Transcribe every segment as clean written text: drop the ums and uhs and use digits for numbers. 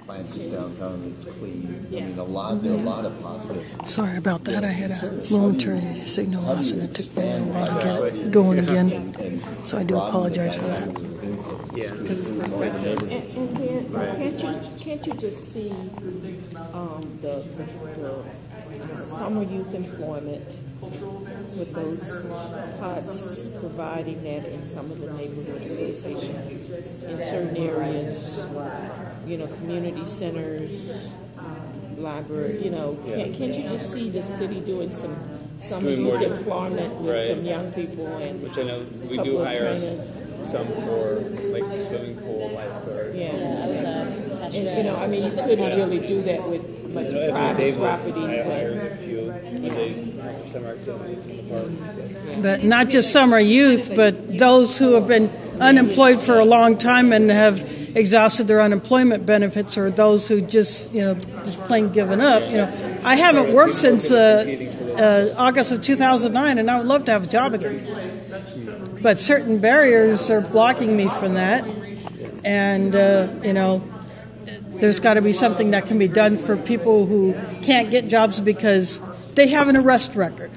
plants is downtown, it's clean. I mean, there are a lot of positives. Sorry about that. I had a momentary signal loss, and it took me a while to get it going again. So I do apologize for that. Yeah. And can't you just see the summer youth employment with those pods providing that in some of the neighborhood associations in certain areas, community centers, library, can't you just see the city doing some summer youth employment with some young people and which I know we do hire some for like swimming pool lifeguard. Yeah, and you couldn't really do that with much private properties. I hired a few summer activities in the park. But not just summer youth, but those who have been unemployed for a long time and have exhausted their unemployment benefits, or those who just plain given up. I haven't worked since August of 2009, and I would love to have a job again. But certain barriers are blocking me from that, and there's got to be something that can be done for people who can't get jobs because they have an arrest record.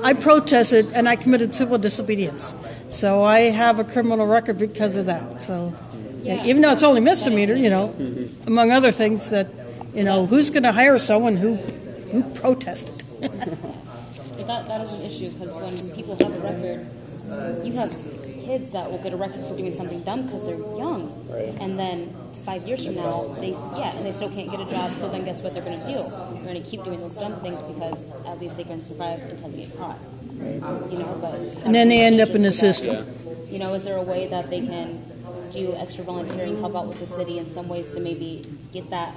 I protested and I committed civil disobedience, so I have a criminal record because of that. So, even though it's only misdemeanor, among other things, that who's going to hire someone who protested? That is an issue, because when people have a record, you have kids that will get a record for doing something dumb because they're young, and then 5 years from now, they still can't get a job. So then, guess what they're going to do? They're going to keep doing those dumb things because at least they can survive until they get caught. And then they end up in the system. Is there a way that they can do extra volunteering, help out with the city in some ways to maybe get that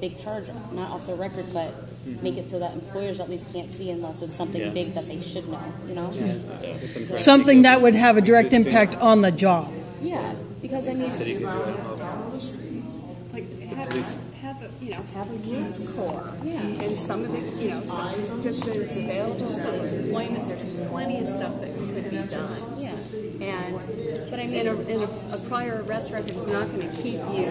big charge not off their record, but make it so that employers at least can't see unless it's something big that they should know. Something that would have a direct impact on the job. Yeah, because have a youth corps. Yeah. And some of it, just that it's available, so there's employment, there's plenty of stuff that could be done. Yeah. But in a prior arrest record is not going to keep you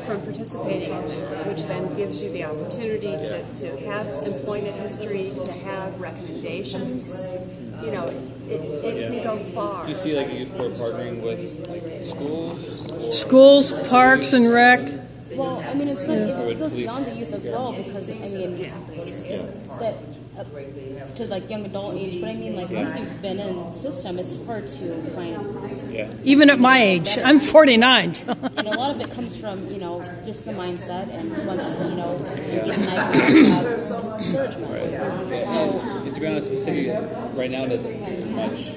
from participating in it, which then gives you the opportunity to have employment history, to have recommendations. It can go far. Do you see like a youth corps partnering with schools? Schools, parks, and rec. Well, it's not, it goes beyond the youth as well, because to like young adult age. But once you've been in the system, it's hard to find. Yeah. Even at my age, I'm 49. So. And a lot of it comes from just the mindset, and once you get an idea, you have discouragement. Right. So, to be honest, the city right now doesn't do much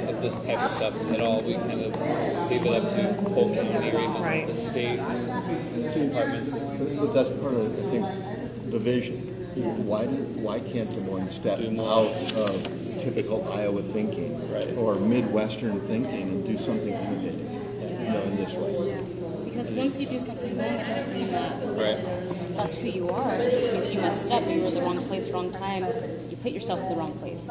of this type of stuff at all. We kind of leave it up to Polk County or even the state departments. But that's part of, I think, the vision. Why can't Des Moines step out of typical Iowa thinking or Midwestern thinking and do something innovative, in this way? Because once you do something wrong, it doesn't mean that that's who you are. It just means you messed up. You were in the wrong place, wrong time. You put yourself in the wrong place.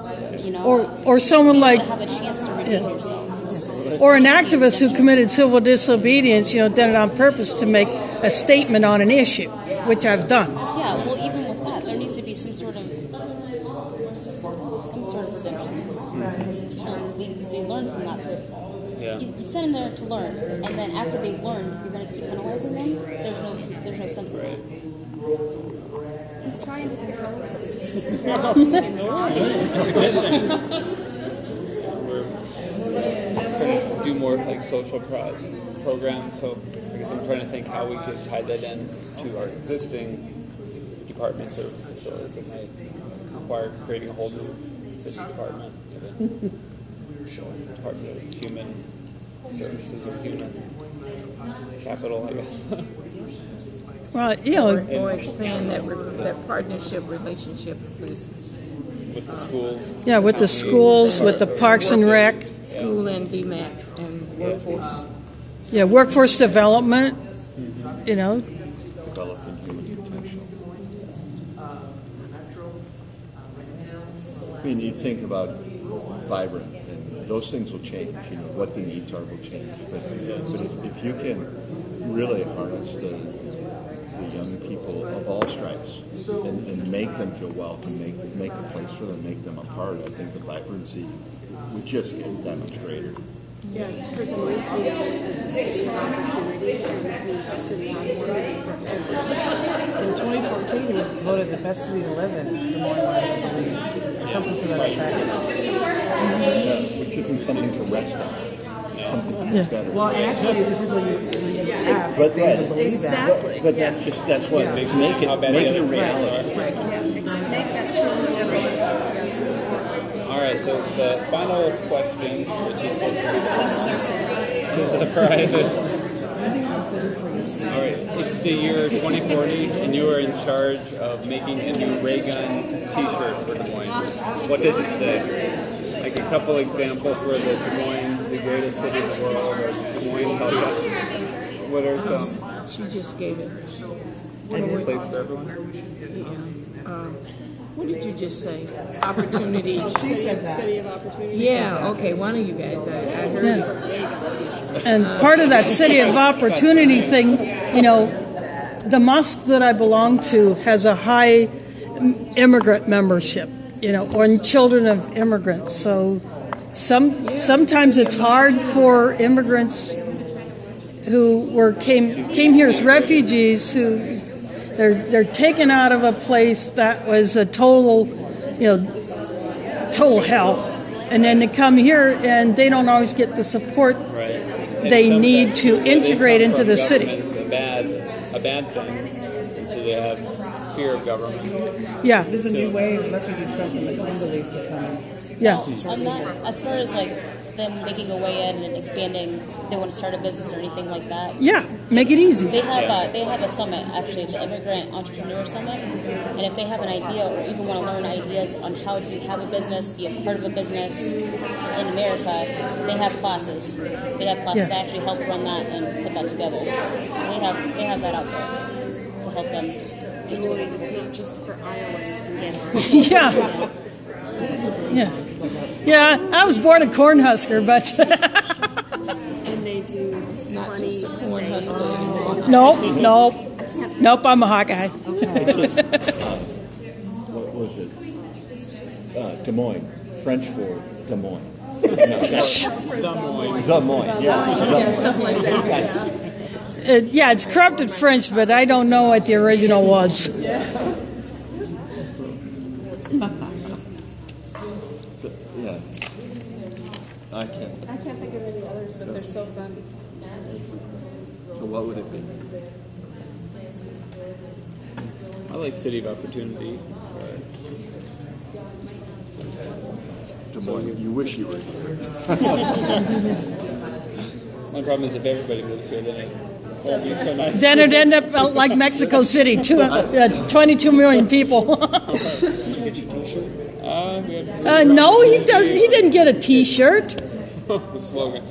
Or someone like have a chance to redeem yourself. Or an activist who committed civil disobedience, done it on purpose to make a statement on an issue, which I've done. Yeah, well, even with that, there needs to be some sort of redemption. They learn from that. Yeah. You send them there to learn, and then after they've learned, you're going to keep penalizing them. There's no sense in it. He's trying to control us, but just We're do more like social programs. So I guess I'm trying to think how we could tie that in to our existing departments or facilities that might require creating a whole new city department, even Department of Human Services or Human Capital, I guess. Well, or expand that partnership relationship with the schools. Yeah, with the schools, with the Parks and Rec. School and DMAC and workforce. Yeah, workforce development, Developing human potential. You think about vibrant, and those things will change. What the needs are will change. But if you can really harness the young people of all stripes and make them feel welcome, make a place for them, make them a part. I think the vibrancy would just get that much greater. Yeah, for Des Moines to be known as the city of opportunity, and that means the city of opportunity for everyone. In 2014, it was voted the best city to live in, Des Moines, I believe. Something to that effect. Which isn't something to rest on. Something to do better. Well, actually, this is what you ask. But they right. believe that. But that's what makes make it a reality. Make that true for everyone. All right, so the final question, which is surprises. All right, it's the year 2040, and you are in charge of making a new ray gun T-shirt for Des Moines. What does it say? Like a couple examples for the Des Moines, the greatest city in the world, or Des Moines help us. What are some? She just gave it. One place for everyone? Yeah. What did you just say? Opportunity. She said that. City of opportunity. Yeah, okay, one of you guys. I heard Yeah. And part of that city of opportunity thing, you know, the mosque that I belong to has a high immigrant membership, you know, or children of immigrants. So sometimes it's hard for immigrants who came here as refugees who they're taken out of a place that was a total hell, and then they come here and they don't always get the support they need to integrate into the city. A bad thing, and so they have fear of government. Yeah. There's a new wave of refugees come from the Congolese are coming. Yeah. On that, as far as like them making a way in and expanding, they want to start a business or anything like that. Yeah, make it easy. They have a summit, actually, the Immigrant Entrepreneur Summit, and if they have an idea or even want to learn ideas on how to have a business, be a part of a business in America, they have classes. They have classes. Yeah. I actually help run that and put that together. So they have that out there to help them. Des Moines, it's not just for Iowans and Yeah. Yeah. Yeah, I was born a Cornhusker, but and they do not just a Cornhusker. Nope, I'm a Hawkeye. What was it? Des Moines, French for Des Moines. Des Moines, yeah. stuff like that. Yeah, it's corrupted French, but I don't know what the original was. Yeah. I can't think of any others, but they're so fun. So what would it be? I like City of Opportunity. Des Moines, you wish you were here. My problem is if everybody moves here, then it won't be so nice. Then it'd end up like Mexico City, 22 million people. Did you get your T-shirt? No, he didn't get a T-shirt. The slogan.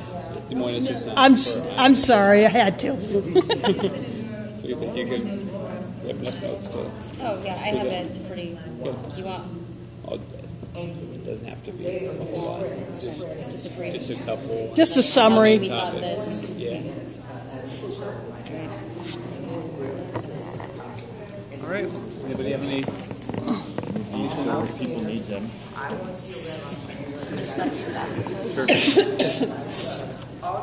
Des Moines is just not. I'm sorry, I had to. So you think you have enough notes to? Oh yeah, I have it pretty. Good. You want? It doesn't have to be a whole lot. Just a couple. Just a summary. We thought this. Yeah. All right. Anybody have any? Anything else? People need them. Sure. All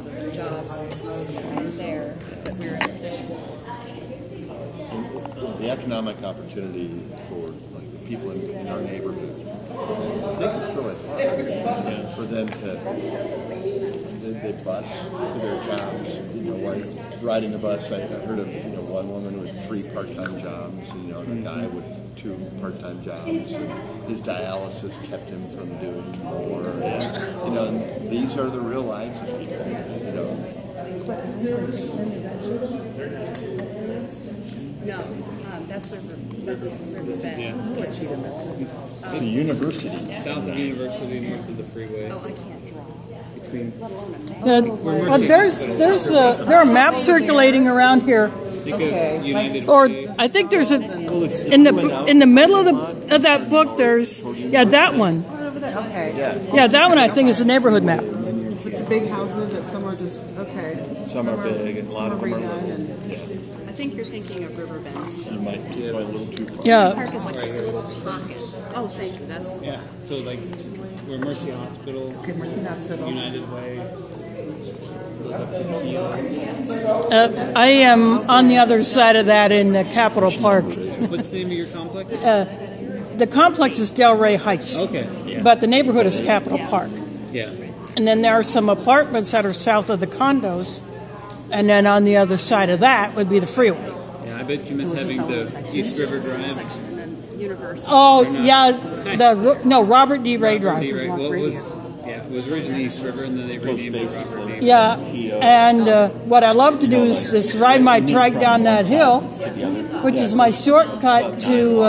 the jobs right there that we're in addition. The economic opportunity for like the people in our neighborhood, they can throw it hard for them to they bus to their jobs. You know, like riding a bus. I heard of one woman with 3 part-time jobs. A guy with 2 part-time jobs. And his dialysis kept him from doing more. And, these are the real lives of people. No, that's Riverbend. Yeah. The university. South of University, north of the freeway. Oh, I can't draw. Between. There are maps circulating around here Think Okay, of United Or Way. I think there's a in the middle of that book. There's that one. Right over there. Okay. Yeah, that one I think is the neighborhood map. With the big houses that some are just okay. Some are big and a lot of them are redone little. and I think you're thinking of Riverbend still. You might go a little too far. Yeah, Park is like this little pocket. Oh, thank you. That's Yeah, so like where Mercy Hospital, okay, Mercy Hospital. United Way. I am on the other side of that in the Capitol Park. What's the name of your complex? The complex is Delray Heights, Okay. Yeah. but the neighborhood is Capitol Park. Yeah. And then there are some apartments that are south of the condos, and then on the other side of that would be the freeway. Yeah, I bet you miss having the East River Drive. section and then University. Oh yeah, Robert D. Ray Drive. Right? Well, it was originally East River, and then they renamed it Robert D. Yeah, and what I love to do is just ride my trike down that hill, which is my shortcut to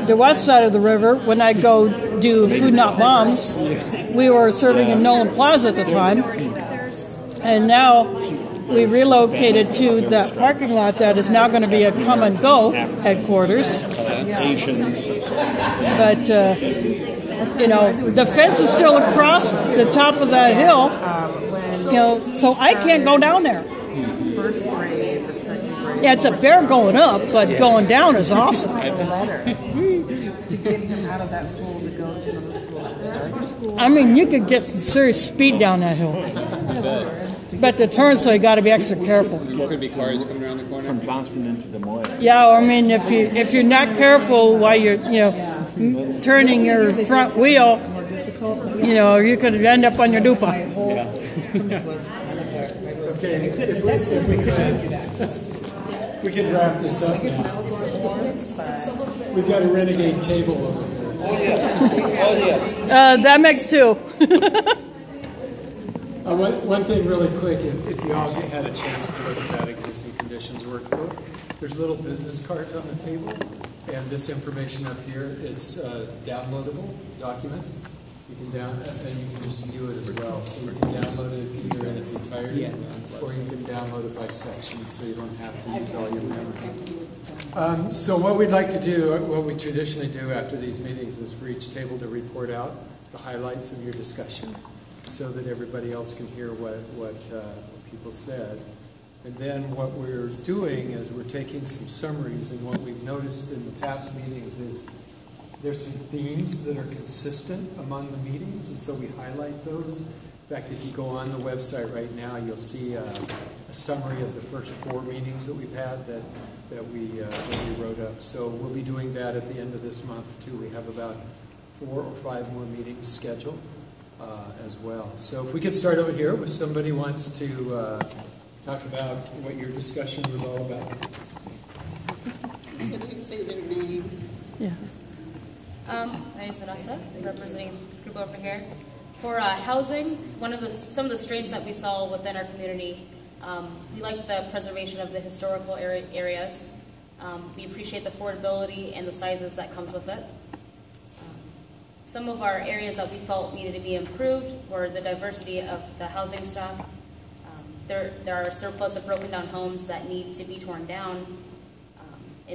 the west side of the river when I go do Food Not Bombs. We were serving in Nolan Plaza at the time, and now we relocated to that parking lot that is now going to be a Come and Go headquarters. But the fence is still across the top of that hill, so I can't go down there. First grade, the second grade. Yeah, it's a bear going up, but going down is awesome. Letter to get him out of that school to go to another school. I mean, you could get some serious speed down that hill. But the turns, so you got to be extra careful. There could be cars coming around the corner. From Johnston into Des Moines. Yeah, I mean, if you're not careful while you're turning your front wheel, you could end up on your dupa. Okay, if we can wrap this up now. We've got a renegade table over here. That makes two. One thing really quick, if you all had a chance to look at that existing conditions workbook, there's little business cards on the table, and this information up here, it's a downloadable document. You can and you can just view it as well. So you can download it either in its entirety, or you can download it by section, so you don't have to use all your memory. So what we'd like to do, what we traditionally do after these meetings, is for each table to report out the highlights of your discussion, so that everybody else can hear what people said. And then what we're doing is we're taking some summaries, and what we've noticed in the past meetings is there's some themes that are consistent among the meetings, and so we highlight those. In fact, if you go on the website right now, you'll see a summary of the first 4 meetings that we've had that we wrote up. So we'll be doing that at the end of this month too. We have about 4 or 5 more meetings scheduled as well. So if we could start over here, if somebody wants to talk about what your discussion was all about. Say their name. Yeah. My name is Vanessa, representing this group over here. For housing, some of the strengths that we saw within our community, we like the preservation of the historical areas. We appreciate the affordability and the sizes that comes with it. Some of our areas that we felt needed to be improved were the diversity of the housing stock. There are a surplus of broken down homes that need to be torn down. They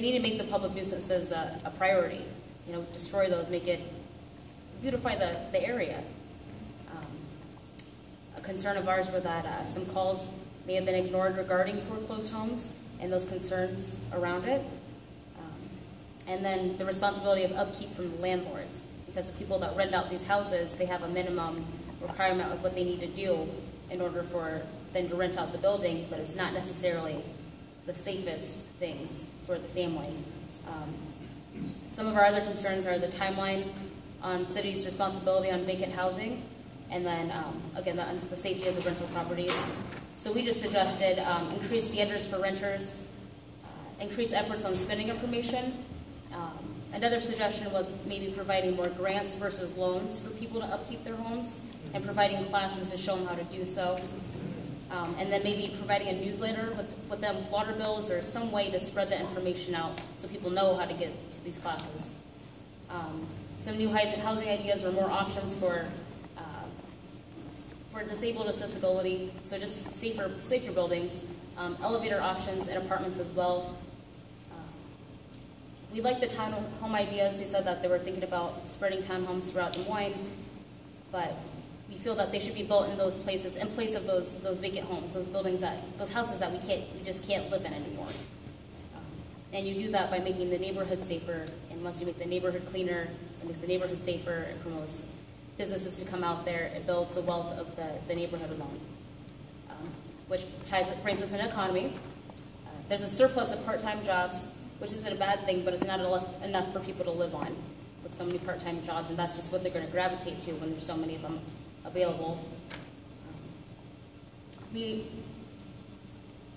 need to make the public nuisances a priority. Destroy those, beautify the area. A concern of ours were that some calls may have been ignored regarding foreclosed homes and those concerns around it. And then the responsibility of upkeep from the landlords, because the people that rent out these houses, they have a minimum requirement of what they need to do in order for them to rent out the building, but it's not necessarily the safest things for the family. Some of our other concerns are the timeline on city's responsibility on vacant housing, and then again the safety of the rental properties. So we just suggested increased standards for renters, increased efforts on spending information. Another suggestion was maybe providing more grants versus loans for people to upkeep their homes, and providing classes to show them how to do so. And then maybe providing a newsletter with them water bills or some way to spread the information out so people know how to get to these classes. Some new housing ideas or more options for for disabled accessibility, so just safer buildings, elevator options in apartments as well. We like the townhome ideas. They said that they were thinking about spreading townhomes throughout Des Moines, but we feel that they should be built in those places, in place of those vacant homes, those buildings those houses that we just can't live in anymore. And you do that by making the neighborhood safer, and once you make the neighborhood cleaner, it makes the neighborhood safer, it promotes businesses to come out there, it builds the wealth of the neighborhood alone, which brings us an economy. There's a surplus of part-time jobs, which isn't a bad thing, but it's not enough for people to live on with so many part-time jobs, and that's just what they're going to gravitate to when there's so many of them available. We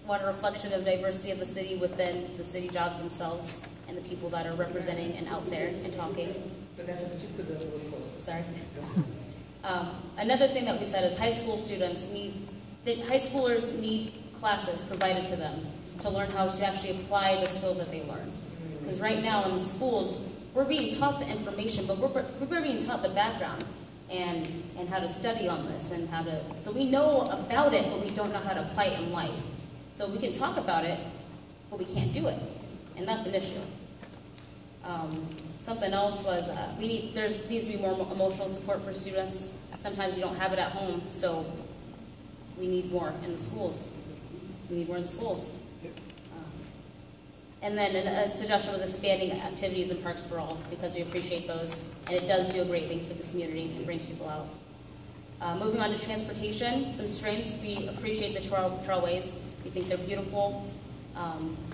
want a reflection of diversity of the city within the city jobs themselves and the people that are representing and out there and talking. But that's what you put a little closer. Sorry. Another thing that we said is high schoolers need classes provided to them to learn how to actually apply the skills that they learn. Because right now in the schools, we're being taught the information, but we're being taught the background and how to study on this and so we know about it, but we don't know how to apply it in life. So we can talk about it, but we can't do it, and that's an issue. Something else was there needs to be more emotional support for students. Sometimes you don't have it at home, so we need more in the schools. We need more in the schools. And then a suggestion was expanding activities in Parks for All, because we appreciate those, and it does do a great thing for the community and brings people out. Moving on to transportation, some strengths. We appreciate the trailways. We think they're beautiful.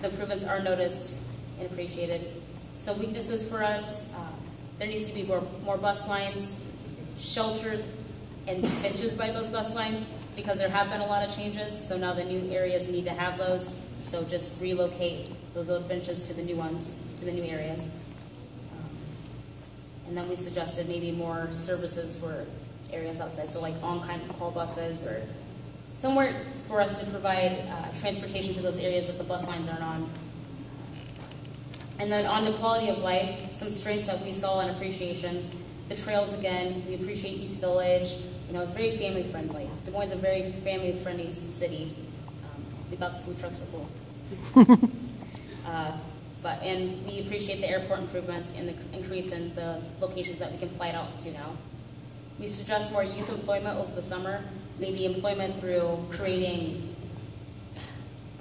The improvements are noticed and appreciated. Some weaknesses for us, there needs to be more bus lines, shelters, and benches by those bus lines, because there have been a lot of changes, so now the new areas need to have those. So just relocate those old benches to the new ones, to the new areas. And then we suggested maybe more services for areas outside, so like on-kind call buses or somewhere for us to provide transportation to those areas that the bus lines aren't on. And then on the quality of life, some strengths that we saw and appreciations. The trails, again, we appreciate East Village. It's very family friendly. Des Moines is a very family friendly city. We thought the food trucks were cool. And we appreciate the airport improvements and the increase in the locations that we can fly out to now. We suggest more youth employment over the summer, maybe employment through creating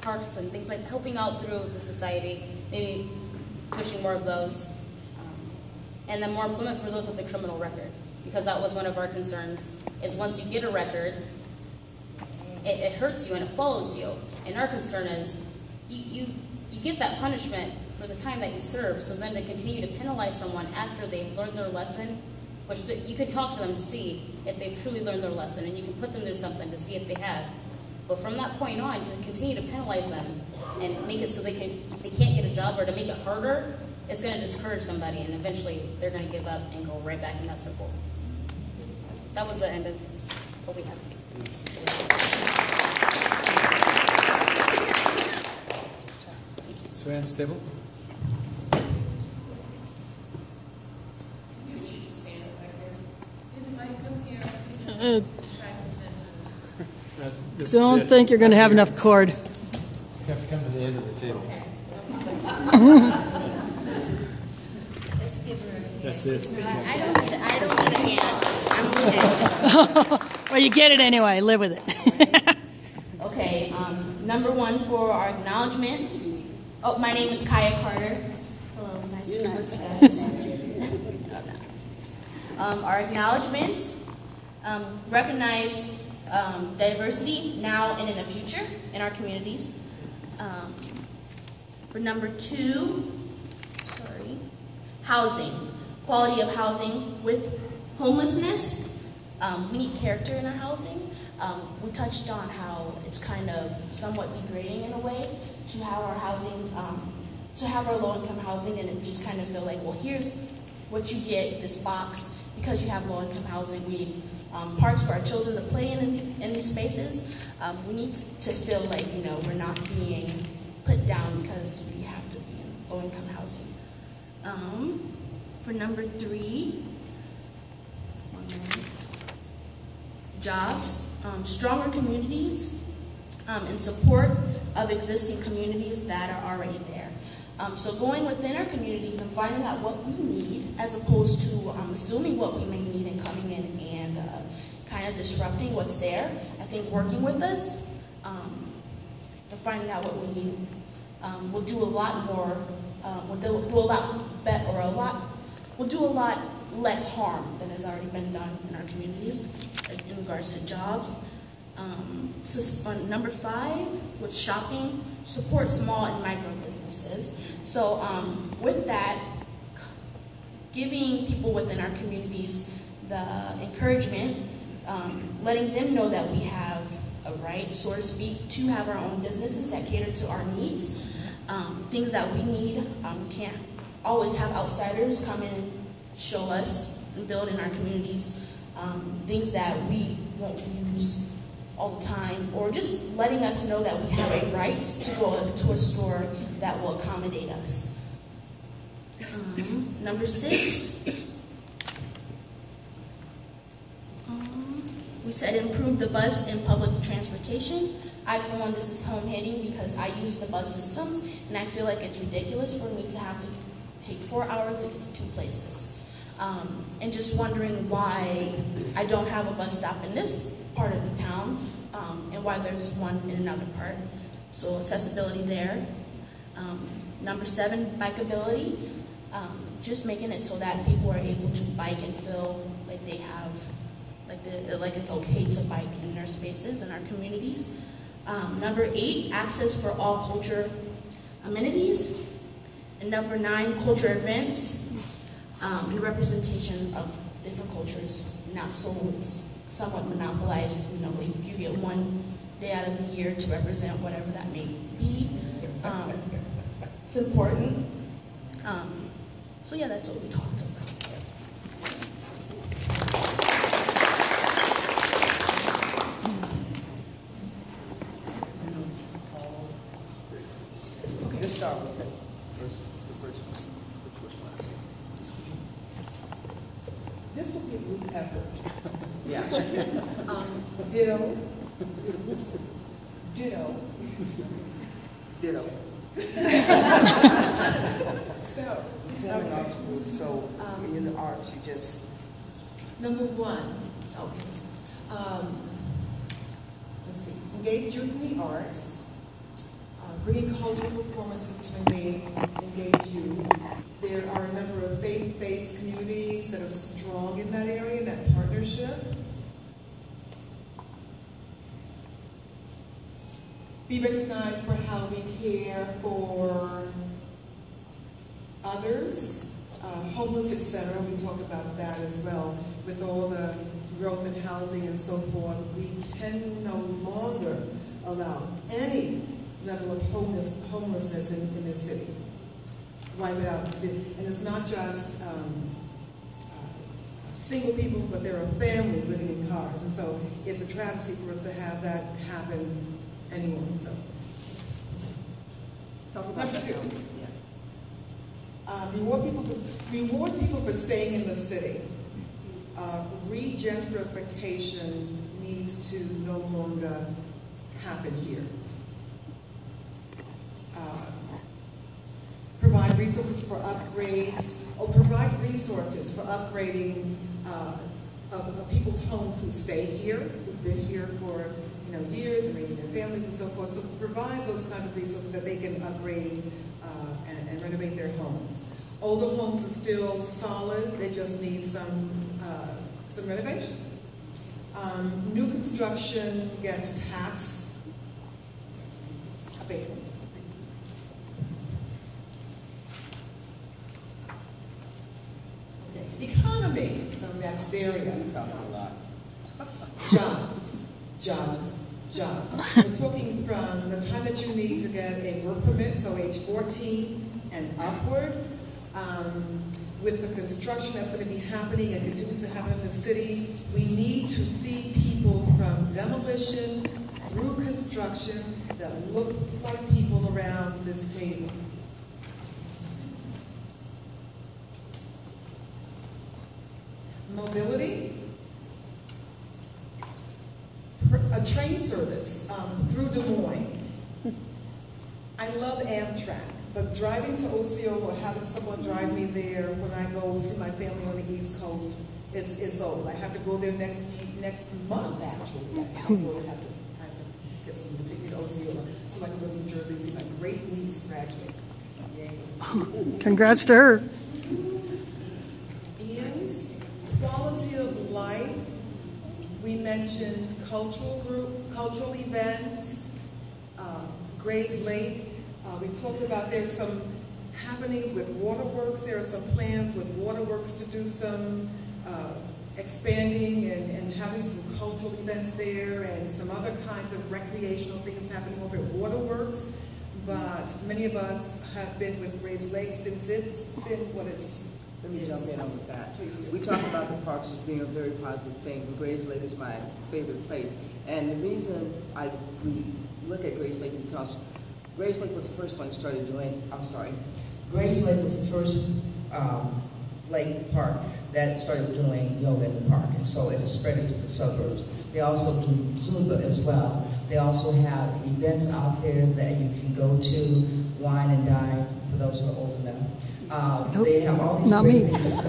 parks and things like helping out through the society, maybe pushing more of those. And then more employment for those with a criminal record, because that was one of our concerns, is once you get a record, it hurts you and it follows you. And our concern is you get that punishment for the time that you serve, so then to continue to penalize someone after they've learned their lesson, which you can talk to them to see if they've truly learned their lesson, and you can put them through something to see if they have. But from that point on, to continue to penalize them and make it so they can't get a job, or to make it harder, it's going to discourage somebody, and eventually they're going to give up and go right back in that circle. That was the end of what we had. Suzanne Stable. Don't think you're going to have enough cord. You have to come to the end of the table. That's it. I don't need a hand. I'm okay. Well, you get it anyway. Live with it. Okay, number one for our acknowledgments. Oh, my name is Kaya Carter. Hello, nice to meet you guys. Our acknowledgments recognize diversity now and in the future in our communities. For number two, housing, quality of housing with homelessness. We need character in our housing. We touched on how it's kind of somewhat degrading in a way to have our housing, to have our low-income housing, and it just kind of feel like, well, here's what you get, this box, because you have low-income housing. We need parks for our children to play in these spaces. We need to feel like, we're not being put down because we have to be in low-income housing. For number three, jobs. stronger communities in support of existing communities that are already there. So going within our communities and finding out what we need, as opposed to assuming what we may need and coming in and kind of disrupting what's there. I think working with us and finding out what we need will do a lot more. Will do a lot better, or will do a lot less harm than has already been done in our communities in regards to jobs. Number 5, with shopping, support small and micro businesses. So with that, giving people within our communities the encouragement, letting them know that we have a right, so to speak, to have our own businesses that cater to our needs, things that we need. We can't always have outsiders come in and show us and build in our communities things that we won't use all the time, or just letting us know that we have a right to go to a store that will accommodate us. Number 6, we said improve the bus and public transportation. I, for one, this is home hitting because I use the bus systems, and I feel like it's ridiculous for me to have to take 4 hours to get to 2 places. And just wondering why I don't have a bus stop in this part of the town, and why there's one in another part. So accessibility there. Number 7, bikeability. Just making it so that people are able to bike and feel like they have, like it's okay to bike in their spaces in our communities. Number 8, access for all culture amenities. And number 9, culture events. And representation of different cultures, not so it's somewhat monopolized. You know, you get one day out of the year to represent whatever that may be. It's important. So yeah, that's what we talked about. Okay, let's start with it. This will be a group effort. Yeah. Ditto. Ditto. Ditto. So, in the arts, you just. Number 1. Okay. Let's see. Engage youth in the arts. Bringing cultural performances to engage youth. There are a number of faith-based communities that are strong in that area, that partnership. Be recognized for how we care for others, homeless, etc. We talked about that as well. With all the growth in housing and so forth, we can no longer allow any level of homelessness in this city. Wipe it out. And it's not just single people, but there are families living in cars. And so it's a travesty for us to have that happen anymore. So, talk about that. Reward people for staying in the city. Regentrification needs to no longer happen here. Provide resources for upgrades, or provide resources for upgrading of people's homes who stay here, who've been here for years and raising their families and so forth. So provide those kinds of resources that they can upgrade and renovate their homes. Older homes are still solid; they just need some renovation. New construction gets tax abatement. Economy, so next area. Jobs. We're talking from the time that you need to get a work permit, so age 14 and upward. With the construction that's going to be happening and continues to happen in the city, we need to see people from demolition through construction that look like people around this table. Mobility. a train service through Des Moines. I love Amtrak, but driving to Osceola or having someone drive me there when I go see my family on the East Coast is old. I have to go there next month, actually. I have to get some ticket to Osceola so I can go to New Jersey and see my great niece graduate. Yay. Congrats to her. And quality of life, we mentioned cultural events, Grays Lake. We talked about there's some happenings with waterworks. There are some plans with waterworks to do some expanding and having some cultural events there and some other kinds of recreational things happening over at waterworks. But many of us have been with Grays Lake since it's been what it's. Let me jump in on that. We talk about the parks as being a very positive thing, but Grays Lake is my favorite place. And the reason we look at Grays Lake because Grays Lake was the first one that started doing, Grays Lake was the first lake park that started doing yoga in the park, and so it has spread into the suburbs. They also do Zumba as well. They also have events out there that you can go to, wine and dine, for those who are old enough. They have all these great things.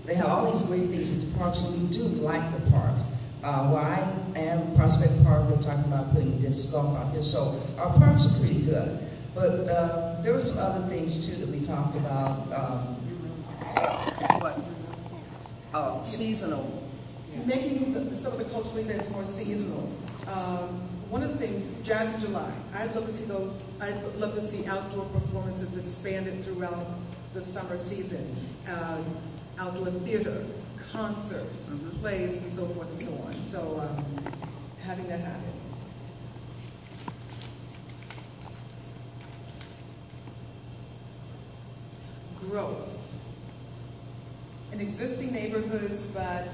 They have all these great things at the parks, and we do like the parks. Where I am, Prospect Park, they're talking about putting disc golf out there, so our parks are pretty good. But there were some other things too that we talked about. Seasonal. Making some of the cultural events more seasonal. One of the things, Jazz in July, I'd love to see those. I'd love to see outdoor performances expanded throughout the summer season. Outdoor theater, concerts, plays, and so forth and so on. So having that happen. Growth. In existing neighborhoods, but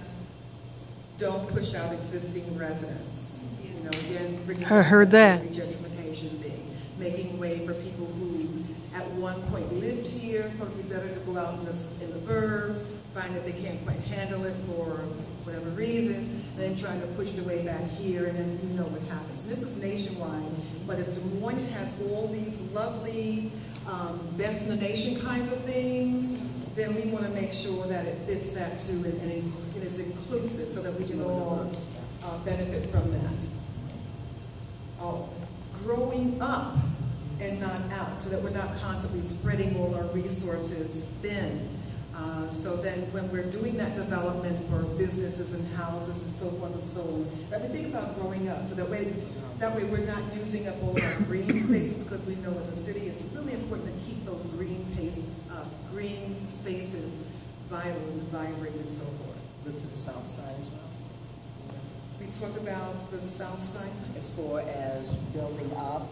don't push out existing residents. You know, again, bringing I heard that. Gentrification thing, making way for people who at one point lived here, thought it would be better to go out in the burbs, find that they can't quite handle it for whatever reasons, and then trying to push their way back here, and then you know what happens. And this is nationwide, but if Des Moines has all these lovely, best in the nation kinds of things, then we want to make sure that it fits that too, and it is inclusive so that we can all benefit from that. Growing up and not out, so that we're not constantly spreading all our resources thin. So then when we're doing that development for businesses and houses and so forth and so on, let me think about growing up, so that way we're not using up all of our green spaces, because we know as a city it's really important to keep those green spaces vital and vibrant and so forth. Look to the south side as well. We talked about the south side. As far as building up,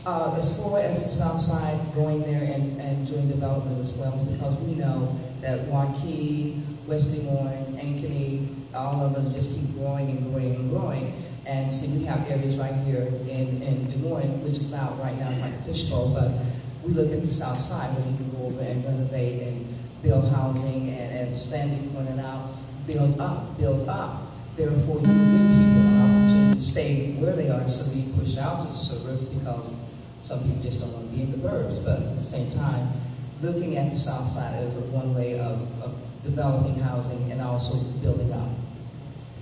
as far as the south side, going there and doing development as well, because we know that Waukee, West Des Moines, Ankeny, all of them just keep growing and growing and growing. And see, we have areas right here in Des Moines, which is now right now like a fishbowl, but we look at the south side where you can go over and renovate and build housing, and as Sandy pointed out, build up. Therefore, you can give people an opportunity to stay where they are instead of being pushed out to the suburbs, because some people just don't want to be in the burbs. But at the same time, looking at the south side as one way of developing housing and also building up.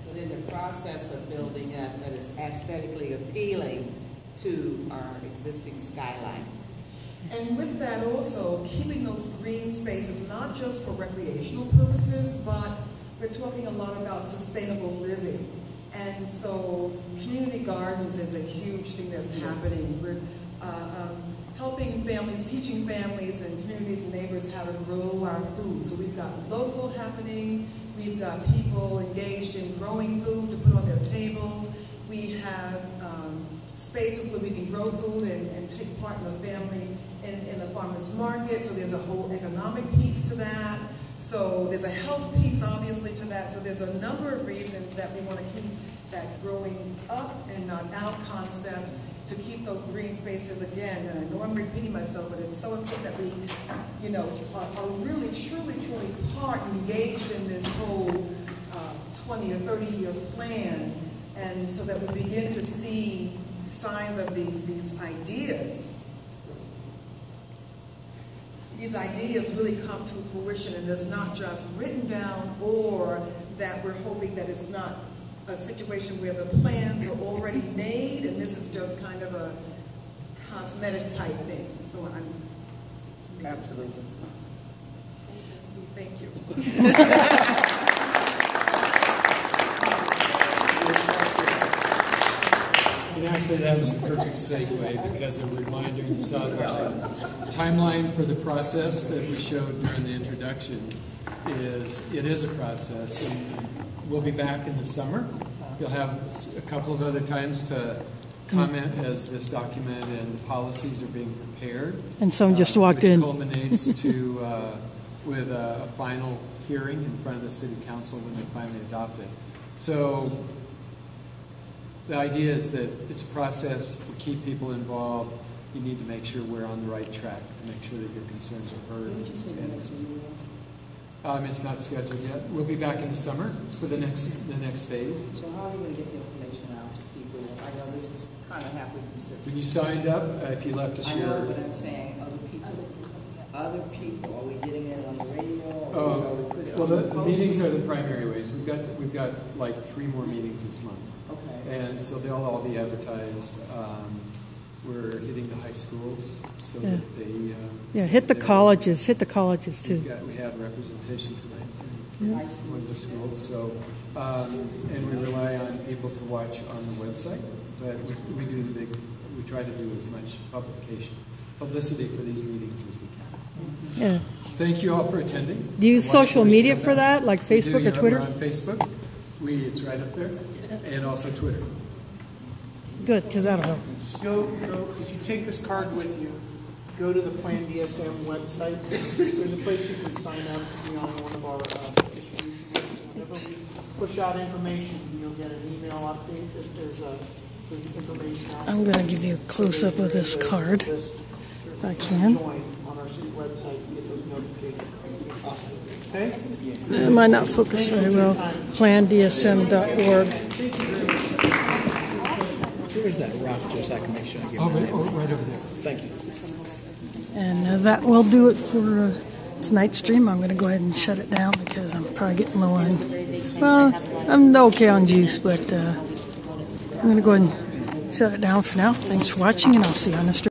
But in the process of building up, that is aesthetically appealing to our existing skyline. And with that also, keeping those green spaces, not just for recreational purposes, but we're talking a lot about sustainable living. And so community gardens is a huge thing that's happening. We're helping families, teaching families and communities and neighbors how to grow our food. So we've got local happening. We've got people engaged in growing food to put on their tables. We have spaces where we can grow food and take part in the family in the farmer's market. So there's a whole economic piece to that. So there's a health piece, obviously, to that. So there's a number of reasons that we want to keep that growing up and not out concept, to keep those green spaces again. And I know I'm repeating myself, but it's so important that we, you know, are really, truly part engaged in this whole 20 or 30-year plan, And so that we begin to see signs of these ideas. These ideas really come to fruition, and it's not just written down, or that we're hoping that it's not a situation where the plans are already made and this is just kind of a cosmetic type thing. So I'm Absolutely. Thank you. And actually, that was the perfect segue, because a reminder, you saw the timeline for the process that we showed during the introduction. It is a process, and we'll be back in the summer. You'll have a couple of other times to comment as this document and the policies are being prepared. And some just walked which in. Culminates to with a final hearing in front of the City Council when they finally adopt it. So the idea is that it's a process. We keep people involved. You need to make sure we're on the right track to make sure that your concerns are heard. It's not scheduled yet. We'll be back in the summer for the next phase. So how are you going to get the information out to people? I know this is kind of halfway considered. When you signed up, if you left us I know, your... but I'm saying other people. Are we getting it on the radio? Well, the meetings are the primary ways. We've got like 3 more meetings this month. Okay. And so they'll all be advertised. We're hitting the high schools so that they... hit the colleges. Hit the colleges, too. We had representation tonight in one of the schools. So, and we rely on people to watch on the website. But we try to do as much publicity for these meetings as we can. Yeah. So thank you all for attending. Do you use social media for that, like Facebook or Twitter? We're on Facebook. It's right up there. And also Twitter. Good, because that'll help. Go, if you take this card with you, go to the Plan DSM website. There's a place you can sign up to be on one of our distribution lists. Whenever we push out information, you'll get an email update that there's information out. I'm going to give you a close-up of this card, if I can. Join on our city website and get those notifications. Okay? It might not focus very well. PlanDSM.org. Where's that roster so I can make sure I get right over there. Thank you. And that will do it for tonight's stream. I'm going to go ahead and shut it down because I'm probably getting low on... Well, I'm okay on juice, but I'm going to go ahead and shut it down for now. Thanks for watching, and I'll see you on the stream.